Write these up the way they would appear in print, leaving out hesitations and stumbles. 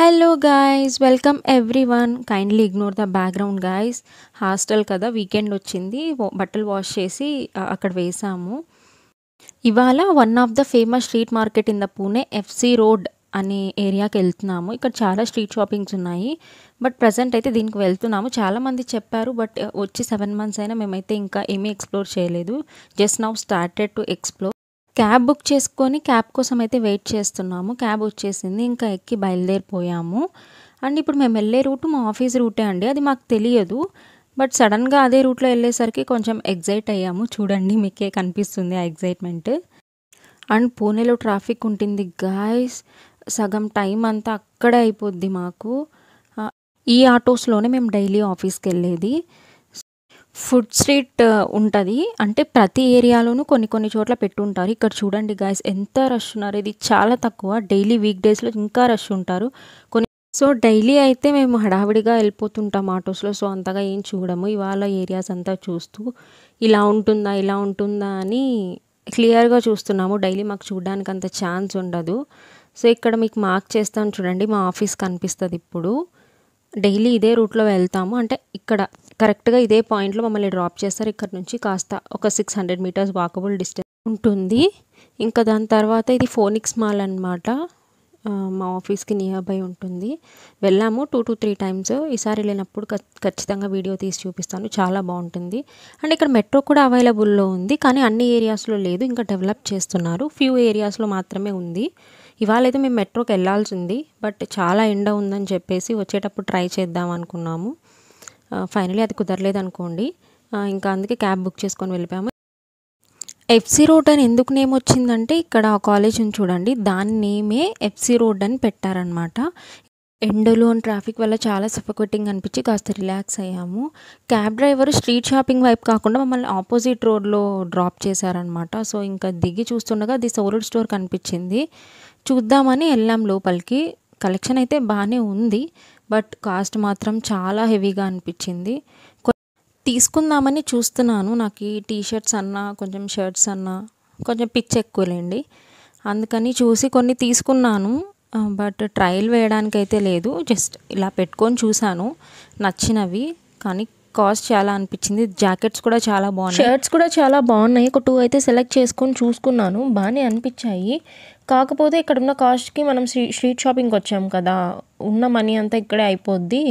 Hello guys, welcome everyone. Kindly ignore the background guys. Hostel కదా, weekend వచ్చింది, బట్టలు wash చేసి అక్కడ వేసాము. ఇవాళ one of the famous street market in the Pune, FC road అనే ఏరియాకి వెళ్తున్నాము. ఇక్కడ చాలా స్ట్రీట్ షాపింగ్స్ ఉన్నాయి. బట్ ప్రజెంట్ అయితే దీనికి వెళ్తున్నాము. చాలామంది చెప్పారు, బట్ వచ్చి 7 months అయినా మేమైతే ఇంకా ఏమీ ఎక్స్ప్లోర్ చేయలేదు. Just now started to explore. Cab book చేసుకొని క్యాబ్ కోసం అయితే వెయిట్ చేస్తున్నాము. క్యాబ్ వచ్చేసింది, ఇంకా ఎక్కి బయలుదేరిపోయాము. అండ్ ఇప్పుడు మేము వెళ్ళే రూట్ మా ఆఫీస్ రూటే అండి. అది మాకు తెలియదు, బట్ సడన్గా అదే రూట్లో వెళ్ళేసరికి కొంచెం ఎగ్జైట్ అయ్యాము. చూడండి, మీకే కనిపిస్తుంది ఆ ఎగ్జైట్మెంట్. అండ్ పూణేలో ట్రాఫిక్ ఉంటుంది గాయ్స్. సగం టైం అంతా అక్కడే అయిపోద్ది మాకు. ఈ ఆటోస్లోనే మేము డైలీ ఆఫీస్కి వెళ్ళేది. ఫుడ్ స్ట్రీట్ ఉంటుంది, అంటే ప్రతి ఏరియాలోనూ కొన్ని చోట్ల పెట్టుంటారు. ఇక్కడ చూడండి గాయస్, ఎంత రష్ ఉన్నారు. ఇది చాలా తక్కువ, డైలీ వీక్ డేస్లో ఇంకా రష్ ఉంటారు. సో డైలీ అయితే మేము హడావిడిగా వెళ్ళిపోతుంటాం ఆటోస్లో. సో అంతగా ఏం చూడము. ఇవాళ ఏరియాస్ అంతా చూస్తూ ఇలా ఉంటుందా అని క్లియర్గా చూస్తున్నాము. డైలీ మాకు చూడడానికి అంత ఛాన్స్ ఉండదు. సో ఇక్కడ మీకు మార్క్ చేస్తాను చూడండి, మా ఆఫీస్ కనిపిస్తుంది. ఇప్పుడు డైలీ ఇదే రూట్లో వెళ్తాము. అంటే ఇక్కడ కరెక్ట్గా ఇదే పాయింట్లో మమ్మల్ని డ్రాప్ చేస్తారు. ఇక్కడ నుంచి కాస్త ఒక 600 meters వాకబుల్ డిస్టెన్స్ ఉంటుంది. ఇంకా దాని తర్వాత ఇది ఫోనిక్స్ మాల్ అనమాట. మా ఆఫీస్కి నియర్ బై ఉంటుంది. వెళ్ళాము 2 to 3 times. ఈసారి వెళ్ళినప్పుడు ఖచ్చితంగా వీడియో తీసి చూపిస్తాను. చాలా బాగుంటుంది. అండ్ ఇక్కడ మెట్రో కూడా అవైలబుల్లో ఉంది, కానీ అన్ని ఏరియాస్లో లేదు, ఇంకా డెవలప్ చేస్తున్నారు. ఫ్యూ ఏరియాస్లో మాత్రమే ఉంది. ఇవాళ అయితే మేము మెట్రోకి వెళ్ళాల్సింది, బట్ చాలా ఎండ ఉందని చెప్పేసి వచ్చేటప్పుడు ట్రై చేద్దాం అనుకున్నాము. ఫైనలీ అది కుదరలేదు అనుకోండి. ఇంకా అందుకే క్యాబ్ బుక్ చేసుకొని వెళ్ళిపోయాము. ఎఫ్సి రోడ్ అని ఎందుకు నేమ్ వచ్చిందంటే, ఇక్కడ కాలేజ్ ఉంది చూడండి, దాని నేమే ఎఫ్సి రోడ్ అని పెట్టారనమాట. ఎండలు అండ్ ట్రాఫిక్ వల్ల చాలా సఫోకేటింగ్ అనిపించి కాస్త రిలాక్స్ అయ్యాము. క్యాబ్ డ్రైవర్ స్ట్రీట్ షాపింగ్ వైపు కాకుండా మమ్మల్ని ఆపోజిట్ రోడ్లో డ్రాప్ చేశారనమాట. సో ఇంకా దిగి చూస్తుండగా అది సోల్డ్ స్టోర్ కనిపించింది. చూద్దామని వెళ్ళాం లోపలికి. కలెక్షన్ అయితే బాగానే ఉంది, బట్ కాస్ట్ మాత్రం చాలా హెవీగా అనిపించింది. తీసుకుందామని చూస్తున్నాను. నాకు ఈ టీషర్ట్స్ అన్నా కొంచెం షర్ట్స్ అన్నా కొంచెం పిచ్చి ఎక్కువలేండి. అందుకని చూసి కొన్ని తీసుకున్నాను, బట్ ట్రయల్ వేయడానికి అయితే లేదు. జస్ట్ ఇలా పెట్టుకొని చూశాను, నచ్చినవి. కానీ కాస్ట్ చాలా అనిపించింది. జాకెట్స్ కూడా చాలా బాగున్నాయి, షర్ట్స్ కూడా చాలా బాగున్నాయి. ఒక 2 అయితే సెలెక్ట్ చేసుకొని చూసుకున్నాను, బాగానే అనిపించాయి. కాకపోతే ఇక్కడ ఉన్న కాస్ట్కి మనం స్ట్రీట్ షాపింగ్కి వచ్చాం కదా, ఉన్న మనీ అంతా ఇక్కడే అయిపోద్ది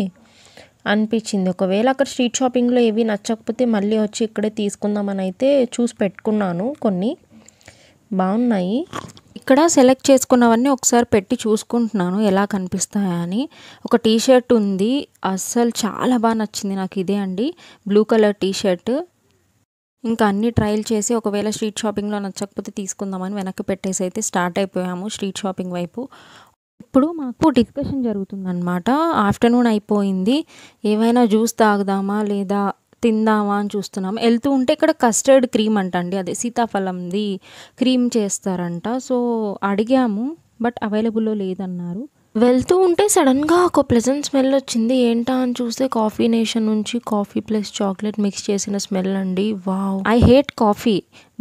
అనిపించింది. ఒకవేళ అక్కడ స్ట్రీట్ షాపింగ్లో ఏవి నచ్చకపోతే మళ్ళీ వచ్చి ఇక్కడే తీసుకుందామని అయితే చూసి పెట్టుకున్నాను. కొన్ని బాగున్నాయి. ఇక్కడ సెలెక్ట్ చేసుకున్నవన్నీ ఒకసారి పెట్టి చూసుకుంటున్నాను ఎలా కనిపిస్తాయని. ఒక టీషర్ట్ ఉంది, అస్సలు చాలా బాగా నచ్చింది నాకు. ఇదే అండి, బ్లూ కలర్ టీషర్ట్. ఇంకా అన్ని ట్రయల్ చేసి ఒకవేళ స్ట్రీట్ షాపింగ్లో నచ్చకపోతే తీసుకుందామని వెనక్కి పెట్టేసి అయితే స్టార్ట్ అయిపోయాము స్ట్రీట్ షాపింగ్ వైపు. ఇప్పుడు మాకు డిస్కషన్ జరుగుతుందన్నమాట. ఆఫ్టర్నూన్ అయిపోయింది, ఏమైనా జ్యూస్ తాగుదామా లేదా తిందామా అని చూస్తున్నాము. వెళ్తూ ఉంటే ఇక్కడ కస్టర్డ్ క్రీమ్ అంటండి, అదే సీతాఫలంది క్రీమ్ చేస్తారంట. సో అడిగాము, బట్ అవైలబుల్లో లేదన్నారు. వెళ్తూ ఉంటే సడన్గా ఒక ప్లెజెంట్ స్మెల్ వచ్చింది. ఏంటా అని చూస్తే కాఫీ నేషన్ నుంచి కాఫీ ప్లస్ చాక్లెట్ మిక్స్ చేసిన స్మెల్ అండి. Wow, I hate coffee,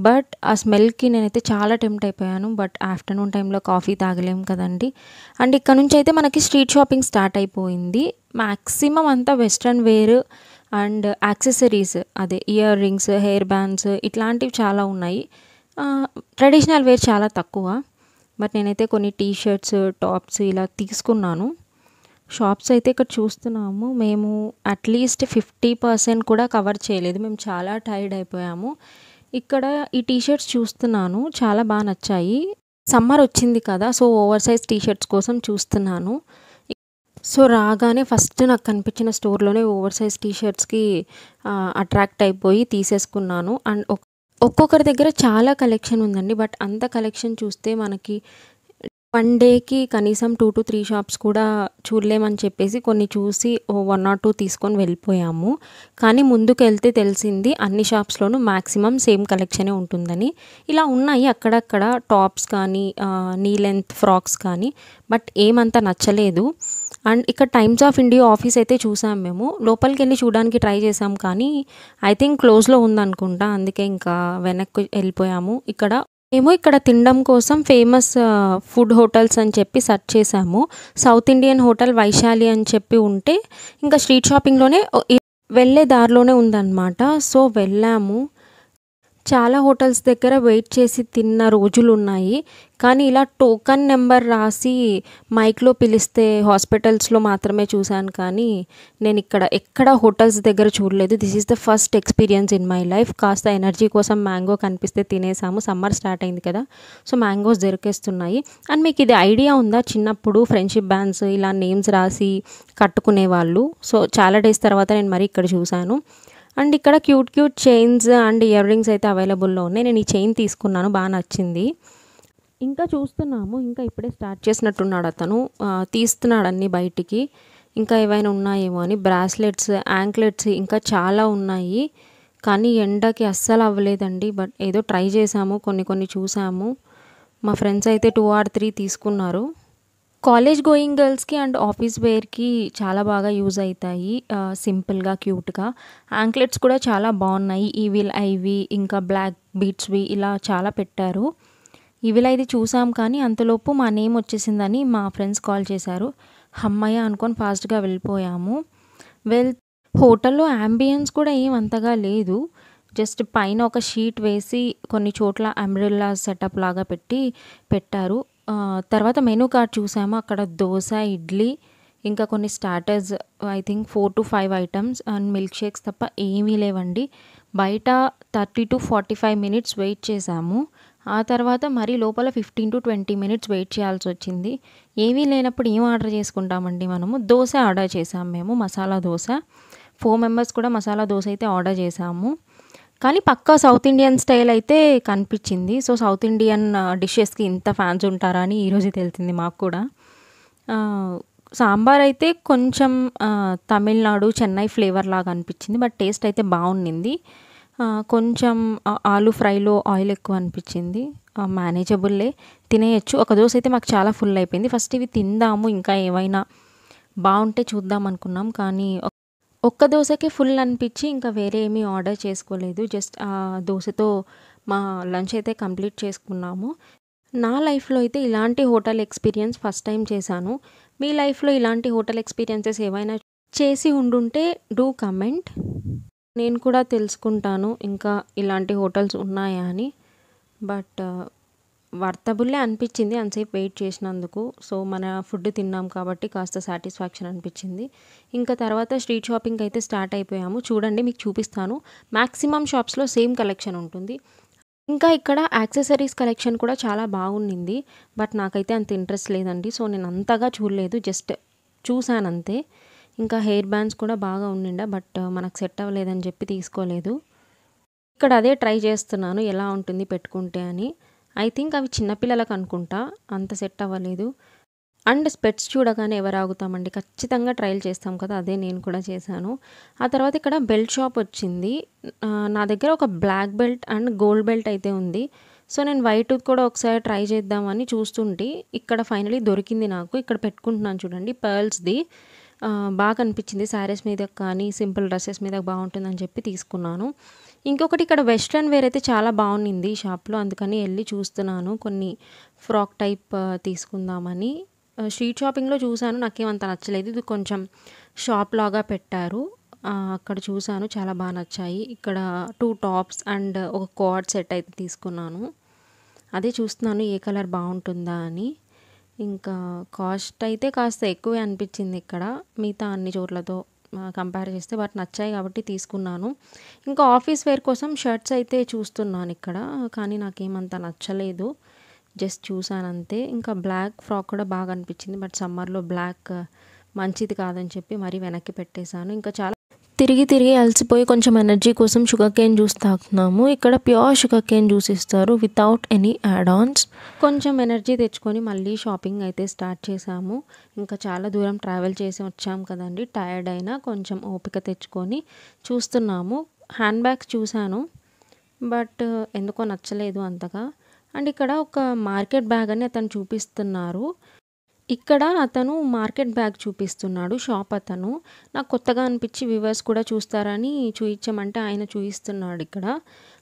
but ఆ స్మెల్కి నేనైతే చాలా టెంప్ట్ అయిపోయాను. బట్ ఆఫ్టర్నూన్ టైంలో కాఫీ తాగలేము కదండి. అండ్ ఇక్కడ నుంచి అయితే మనకి స్ట్రీట్ షాపింగ్ స్టార్ట్ అయిపోయింది. మ్యాక్సిమం అంతా వెస్ట్రన్ వేర్ అండ్ యాక్సెసరీస్, అదే ఇయర్ రింగ్స్, హెయిర్ బ్యాండ్స్, ఇట్లాంటివి చాలా ఉన్నాయి. ట్రెడిషనల్ వేర్ చాలా తక్కువ. బట్ నేనైతే కొన్ని టీషర్ట్స్, టాప్స్ ఇలా తీసుకున్నాను. షాప్స్ అయితే ఇక్కడ చూస్తున్నాము, మేము అట్లీస్ట్ 50% కూడా కవర్ చేయలేదు. మేము చాలా టైర్డ్ అయిపోయాము. ఇక్కడ ఈ టీషర్ట్స్ చూస్తున్నాను, చాలా బాగా నచ్చాయి. సమ్మర్ వచ్చింది కదా, సో ఓవర్ సైజ్ టీషర్ట్స్ కోసం చూస్తున్నాను. సో రాగానే ఫస్ట్ నాకు కనిపించిన స్టోర్లోనే ఓవర్ సైజ్ టీషర్ట్స్కి అట్రాక్ట్ అయిపోయి తీసేసుకున్నాను. అండ్ ఒక్కొక్కరి దగ్గర చాలా కలెక్షన్ ఉందండి, బట్ అంత కలెక్షన్ చూస్తే మనకి 1 dayకి కనీసం 2 to 3 shops కూడా చూడలేమని చెప్పేసి కొన్ని చూసి 1 or 2 తీసుకొని వెళ్ళిపోయాము. కానీ ముందుకు వెళ్తే తెలిసింది అన్ని షాప్స్లోనూ మ్యాక్సిమం సేమ్ కలెక్షనే ఉంటుందని. ఇలా ఉన్నాయి అక్కడక్కడ టాప్స్ కానీ నీ లెంత్ ఫ్రాక్స్ కానీ, బట్ ఏమంతా నచ్చలేదు. అండ్ ఇక్కడ టైమ్స్ ఆఫ్ ఇండియా ఆఫీస్ అయితే చూసాం మేము. లోపలికి వెళ్ళి చూడడానికి ట్రై చేసాం, కానీ ఐ థింక్ క్లోజ్లో ఉందనుకుంటా, అందుకే ఇంకా వెనక్కి వెళ్ళిపోయాము. ఇక్కడ మేము ఇక్కడ తినడం కోసం ఫేమస్ ఫుడ్ హోటల్స్ అని చెప్పి సెర్చ్ చేసాము. సౌత్ ఇండియన్ హోటల్ వైశాలి అని చెప్పి ఉంటే ఇంకా స్ట్రీట్ షాపింగ్‌లోనే వెళ్ళే దారిలోనే ఉందన్నమాట. సో, వెళ్ళాము. చాలా హోటల్స్ దగ్గర వెయిట్ చేసి తిన్న రోజులున్నాయి. కానీ ఇలా టోకన్ నెంబర్ రాసి మైక్‌లో పిలిస్తే హాస్పిటల్స్‌లో మాత్రమే చూసాను కానీ నేనిక్కడ ఎక్కడ హోటల్స్ దగ్గర చూడలేదు. This is the first experience in my life. కాస్త ఎనర్జీ కోసం మ్యాంగో కనిపిస్తే తినేసాము. సమ్మర్ స్టార్ట్ అయింది కదా! So, mangoes దొరికేస్తున్నాయి. అండ్ మీకు ఇది ఐడియా ఉందా? చిన్నప్పుడు ఫ్రెండ్‌షిప్ బ్యాండ్స్ ఇలా నేమ్స్ రాసి కట్టుకునేవాళ్ళు. సో, చాలా డేస్ తర్వాత నేను మరీ ఇక్కడ చూసాను. అండ్ ఇక్కడ cute chains and ear rings అయితే అవైలబుల్‌లో ఉన్నాయి. నేను ఈ చైన్ తీసుకున్నాను. బా నచ్చింది. ఇంకా చూస్తున్నాము. ఇంకా ఇప్పుడే స్టార్ట్ చేసినట్టున్నాడు అతను. తీస్తున్నాడు అన్నీ బయటికి. ఇంకా ఏవైనా ఉన్నాయేమో అని. బ్రాస్లెట్స్, యాంక్లెట్స్ ఇంకా చాలా ఉన్నాయి. కానీ ఎండకి అస్సలు అవ్వలేదండి. బట్ ఏదో ట్రై చేసాము. కొన్ని చూసాము. మా ఫ్రెండ్స్ అయితే 2 ఆర్ 3 తీసుకున్నారు. కాలేజ్ గోయింగ్ గర్ల్స్‌కి అండ్ ఆఫీస్ వేర్‌కి చాలా బాగా యూజ్ అయితాయి. సింపుల్‌గా, క్యూట్‌గా. యాంక్లెట్స్ కూడా చాలా బాగున్నాయి. ఈవిల్ ఐవి ఇంకా బ్లాక్ బీట్స్‌వి ఇలా చాలా పెట్టారు. ఈవిల్ ఐది చూసాం కానీ అంతలోపు మా నేమ్ వచ్చేసిందని మా ఫ్రెండ్స్ కాల్ చేశారు. హమ్మయ్య అనుకోని ఫాస్ట్‌గా వెళ్ళిపోయాము. వెల్ హోటల్‌లో యాంబియన్స్ కూడా ఏం అంతగా లేదు. జస్ట్ పైన ఒక షీట్ వేసి కొన్ని చోట్ల అంబ్రెల్లా సెటప్ లాగా పెట్టారు. తర్వాత మెనూ కార్డ్ చూసాము. అక్కడ దోస, ఇడ్లీ ఇంకా కొన్ని starters I think 4-5 items and milk shakes తప్ప ఏమీ లేవండి. బయట 30-45 మినిట్స్ వెయిట్ చేసాము. ఆ తర్వాత మరి లోపల 15-20 మినిట్స్ వెయిట్ చేయాల్సొచ్చింది. ఏమీ లేనప్పుడు ఏం ఆర్డర్ చేసుకుంటామండి మనము. దోస ఆర్డర్ చేసాము మేము. మసాలా దోస. 4 మెంబర్స్ కూడా మసాలా దోస అయితే ఆర్డర్ చేసాము. కానీ పక్కా సౌత్ ఇండియన్ స్టైల్ అయితే కనిపించింది. సో, సౌత్ ఇండియన్ డిషెస్‌కి ఇంత ఫ్యాన్స్ ఉంటారా అని ఈరోజే తెలిసింది మాకు కూడా. సాంబార్ అయితే కొంచెం తమిళనాడు, చెన్నై ఫ్లేవర్ లాగా అనిపించింది. బట్ టేస్ట్ అయితే బాగుండింది. కొంచెం ఆలు ఫ్రైలో ఆయిల్ ఎక్కువ అనిపించింది. మేనేజబుల్లే తినేయొచ్చు. ఒక దోస అయితే మాకు చాలా ఫుల్ అయిపోయింది. ఫస్ట్ ఇవి తిందాము ఇంకా ఏమైనా బాగుంటే చూద్దాం అనుకున్నాం. కానీ ఒక్క దోసకే ఫుల్ అనిపించి ఇంకా వేరే ఏమీ ఆర్డర్ చేసుకోలేదు. జస్ట్ ఆ దోసతో మా లంచ్ అయితే కంప్లీట్ చేసుకున్నాము. నా లైఫ్‌లో అయితే ఇలాంటి హోటల్ ఎక్స్‌పీరియన్స్ ఫస్ట్ టైం చేశాను. మీ లైఫ్‌లో ఇలాంటి హోటల్ ఎక్స్‌పీరియన్సెస్ ఏవైనా చేసి ఉండుంటే డూ కమెంట్. నేను కూడా తెలుసుకుంటాను ఇంకా ఇలాంటి హోటల్స్ ఉన్నాయా అని. బట్ వర్తబుల్లే అనిపించింది అంతసేపు వెయిట్ చేసినందుకు. సో, మన ఫుడ్ తిన్నాం కాబట్టి కాస్త సాటిస్ఫాక్షన్ అనిపించింది. ఇంకా తర్వాత స్ట్రీట్ షాపింగ్ అయితే స్టార్ట్ అయిపోయాము. చూడండి మీకు చూపిస్తాను. మాక్సిమం షాప్స్‌లో సేమ్ కలెక్షన్ ఉంటుంది. ఇంకా ఇక్కడ యాక్సెసరీస్ కలెక్షన్ కూడా చాలా బాగుండింది. బట్ నాకైతే అంత ఇంట్రెస్ట్ లేదండి. సో, నేను అంతగా చూడలేదు. జస్ట్ చూసానంతే. ఇంకా హెయిర్ బ్యాండ్స్ కూడా బాగా ఉండిండ. బట్ మనకు సెట్ అవ్వలేదని చెప్పి తీసుకోలేదు. ఇక్కడ అదే ట్రై చేస్తున్నాను ఎలా ఉంటుంది పెట్టుకుంటే అని. ఐ థింక్ అవి చిన్న పిల్లలకు అనుకుంటా. అంత సెట్ అవ్వలేదు. అండ్ స్పెట్స్ చూడగానే ఎవరు ఆగుతామండి. ఖచ్చితంగా ట్రైల్ చేస్తాం కదా! అదే నేను కూడా చేశాను. ఆ తర్వాత ఇక్కడ బెల్ట్ షాప్ వచ్చింది. నా దగ్గర ఒక black belt and gold belt అయితే ఉంది. సో, నేను వైట్‌ది కూడా ఒకసారి ట్రై చేద్దామని చూస్తుంటే ఇక్కడ ఫైనల్లీ దొరికింది నాకు. ఇక్కడ పెట్టుకుంటున్నాను చూడండి పర్ల్స్‌ది. బాగా అనిపించింది. శారీస్ మీద కానీ, సింపుల్ డ్రెసెస్ మీద బాగుంటుందని చెప్పి తీసుకున్నాను. ఇంకొకటి ఇక్కడ వెస్ట్రన్ వేర్ అయితే చాలా బాగుండింది ఈ షాప్‌లో. అందుకని ఎళ్లి చూస్తున్నాను. కొన్ని ఫ్రాక్ టైప్ తీసుకుందామని. స్ట్రీట్ షాపింగ్‌లో చూసాను. నాకేమంత నచ్చలేదు. ఇది కొంచెం షాప్ లాగా పెట్టారు. అక్కడ చూసాను. చాలా బా నచ్చాయి. ఇక్కడ 2 టాప్స్ అండ్ ఒక కార్డ్ సెట్ అయితే తీసుకున్నాను. అదే చూస్తున్నాను ఏ కలర్ బాగుంటుందా అని. ఇంకా కాస్ట్ అయితే కాస్త ఎక్కువే అనిపించింది ఇక్కడ. మిగతా అన్ని చోట్లతో కంపేర్ చేస్తే. బట్ నచ్చాయి కాబట్టి తీసుకున్నాను. ఇంకా ఆఫీస్ వేర్ కోసం షర్ట్స్ అయితే చూస్తున్నాను ఇక్కడ. కానీ నాకేమంత నచ్చలేదు. జస్ట్ చూసానంతే. ఇంకా బ్లాక్ ఫ్రాక్ కూడా బాగా అనిపించింది. బట్ సమ్మర్‌లో బ్లాక్ మంచిది కాదని చెప్పి మరీ వెనక్కి పెట్టేశాను. ఇంకా చాలా తిరిగి అలసిపోయి కొంచెం ఎనర్జీ కోసం షుగర్ కేన్ జ్యూస్ తాగుతున్నాము. ఇక్కడ ప్యూర్ షుగర్ కేన్ జ్యూస్ ఇస్తారు వితౌట్ ఎనీ యాడ్ ఆన్స్. కొంచెం ఎనర్జీ తెచ్చుకొని మళ్ళీ షాపింగ్ అయితే స్టార్ట్ చేసాము. ఇంకా చాలా దూరం ట్రావెల్ చేసి వచ్చాం కదండీ. టైర్డ్ అయినా కొంచెం ఓపిక తెచ్చుకొని చూస్తున్నాము. హ్యాండ్ బ్యాగ్స్ చూసాను. బట్ ఎందుకో నచ్చలేదు అంతగా. అండ్ ఇక్కడ ఒక మార్కెట్ బ్యాగ్ అని అతను చూపిస్తున్నారు. ఇక్కడ అతను మార్కెట్ బ్యాగ్ చూపిస్తున్నాడు షాప్ అతను. నాకు కొత్తగా అనిపించి వ్యూవర్స్ కూడా చూస్తారని చూయించమంటే ఆయన చూయిస్తున్నాడు ఇక్కడ.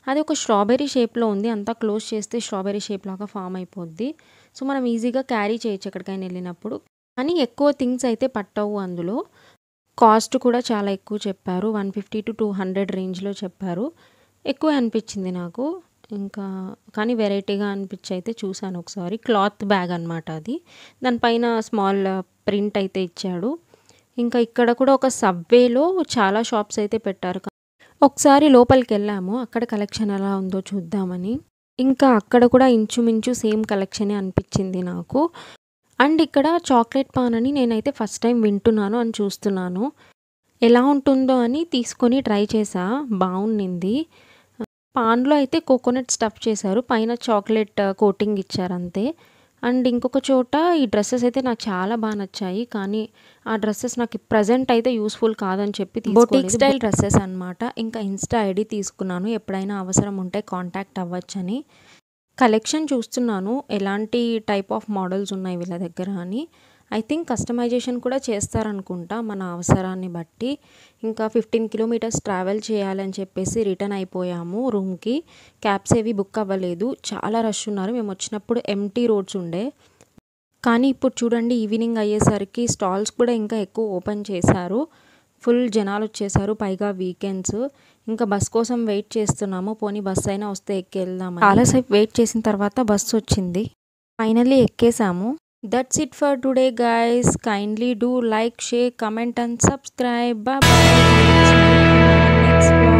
అది ఒక స్ట్రాబెర్రీ షేప్‌లో ఉంది. అంతా క్లోజ్ చేస్తే స్ట్రాబెర్రీ షేప్ లాగా ఫార్మ్ అయిపోద్ది. సో, మనం ఈజీగా క్యారీ చేయొచ్చు ఎక్కడికైనా ఎళ్ళినప్పుడు. కానీ ఎక్కువ థింగ్స్ అయితే పట్టవు అందులో. కాస్ట్ కూడా చాలా ఎక్కువ చెప్పారు. 150-200 రేంజ్‌లో చెప్పారు. ఎక్కువే అనిపించింది నాకు. ఇంకా కానీ వెరైటీగా అనిపించి అయితే చూసాను ఒకసారి. క్లాత్ బ్యాగ్ అనమాట అది. దానిపైన స్మాల్ ప్రింట్ అయితే ఇచ్చాడు. ఇంకా ఇక్కడ కూడా ఒక సబ్వేలో చాలా షాప్స్ అయితే పెట్టారు. ఒకసారి లోపలికెళ్ళాము. అక్కడ కలెక్షన్ ఎలా ఉందో చూద్దామని. ఇంకా అక్కడ కూడా ఇంచుమించు సేమ్ కలెక్షనే అనిపించింది నాకు. అండ్ ఇక్కడ చాక్లెట్ పాన్ అని నేనైతే ఫస్ట్ టైం వింటున్నాను అని చూస్తున్నాను. ఎలా ఉంటుందో అని తీసుకొని ట్రై చేశా. బావుండింది. పాన్‌లో అయితే కోకోనట్ స్టఫ్ చేశారు. పైన చాక్లెట్ కోటింగ్ ఇచ్చారంతే. అండ్ ఇంకొక చోట ఈ డ్రెసెస్ అయితే నాకు చాలా నచ్చాయి. కానీ ఆ డ్రెసెస్ నాకు ప్రెజెంట్ అయితే యూజ్‌ఫుల్ కాదని చెప్పి తీసుకోలేదు. బొటిక్ స్టైల్ డ్రెసెస్ అనమాట. ఇంకా ఇన్‌స్టా ఐడీ తీసుకున్నాను. ఎప్పుడైనా అవసరం ఉంటే కాంటాక్ట్ అవ్వచ్చని. కలెక్షన్ చూస్తున్నాను. ఎలాంటి టైప్ ఆఫ్ మోడల్స్ ఉన్నాయి వీళ్ళ దగ్గర అని. ఐ థింక్ కస్టమైజేషన్ కూడా చేస్తారనుకుంటా మన అవసరాన్ని బట్టి. ఇంకా 15 కిలోమీటర్స్ ట్రావెల్ చేయాలని చెప్పేసి రిటర్న్ అయిపోయాము రూమ్‌కి. క్యాబ్స్ ఏవి బుక్ అవ్వలేదు. చాలా రష్ ఉన్నారు. మేము వచ్చినప్పుడు ఎంప్టీ రోడ్స్ ఉండే. కానీ ఇప్పుడు చూడండి ఈవినింగ్ అయ్యేసరికి స్టాల్స్ కూడా ఇంకా ఎక్కువ ఓపెన్ చేశారు. ఫుల్ జనాలొచ్చేసారు. పైగా వీకెండ్స్. ఇంకా బస్ కోసం వెయిట్ చేస్తున్నాము. పోనీ బస్ అయినా వస్తే ఎక్కి వెళ్దామని. చాలా సేపు వెయిట్ చేసిన తర్వాత బస్సు వచ్చింది. ఫైనల్లీ ఎక్కేసాము. That's it for today guys. Kindly do like, share, comment and subscribe. Bye bye. Next